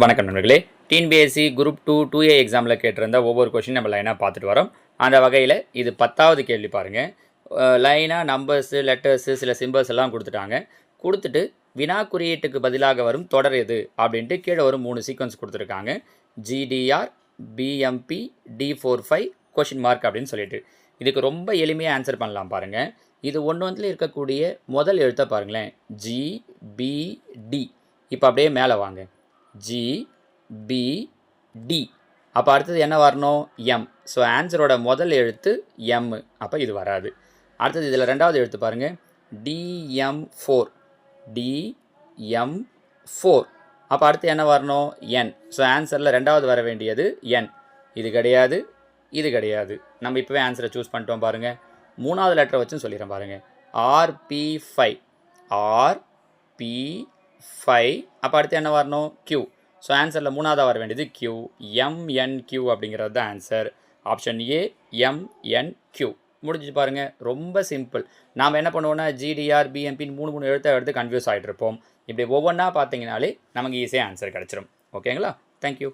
வணக்கம் நண்பர்களே. TNPSC group 2 எக்ஸாமில் கேட்டிருந்த ஒவ்வொரு கொஷின் நம்ம லைனாக பார்த்துட்டு வரோம். அந்த வகையில் இது 10வது கேள்வி பாருங்கள். லைனாக நம்பர்ஸு, லெட்டர்ஸு, சில சிம்பல்ஸ் எல்லாம் கொடுத்துட்டு வினா குறியீட்டுக்கு பதிலாக வரும் தொடர் எது அப்படின்ட்டு கீழே ஒரு 3 சீக்வன்ஸ் கொடுத்துருக்காங்க. GDR, BMP, D45 question mark அப்படின்னு சொல்லிட்டு இதுக்கு ரொம்ப எளிமையாக ஆன்சர் பண்ணலாம் பாருங்கள். இது ஒன்று இருக்கக்கூடிய முதல் எழுத்தை பாருங்களேன், GBD. இப்போ அப்படியே மேலே வாங்க, GBD. அப்போ அடுத்தது என்ன வரணும்? M. ஸோ ஆன்சரோட முதல் எழுத்து M. அப்போ இது வராது. அடுத்தது இதில் ரெண்டாவது எழுத்து பாருங்கள், DM4. DM4. அப்போ அடுத்து என்ன வரணும்? N. ஸோ ஆன்சரில் ரெண்டாவது வர வேண்டியது N. இது கிடையாது, இது கிடையாது. நம்ம இப்போவே ஆன்சரை சூஸ் பண்ணிட்டோம் பாருங்கள். மூணாவது லெட்டரை வச்சுன்னு சொல்லிடுறேன் பாருங்கள், RP5. RP5. அப்போ அடுத்து என்ன வரணும்? Q. ஸோ ஆன்சரில் மூணாவதாக வர வேண்டியது Q. MNQ அப்படிங்கிறது தான் ஆன்சர். Option A, MNQ. முடிஞ்சு பாருங்கள், ரொம்ப சிம்பிள். நாம் என்ன பண்ணுவோன்னா GDR, BMPன்னு மூணு எழுத்தை எடுத்து கன்ஃபியூஸ் ஆகிட்டு இருப்போம். இப்படி ஒவ்வொன்றா பார்த்தீங்கனாலே நமக்கு ஈஸியாக ஆன்சர் கிடச்சிரும். ஓகேங்களா? தேங்க்யூ.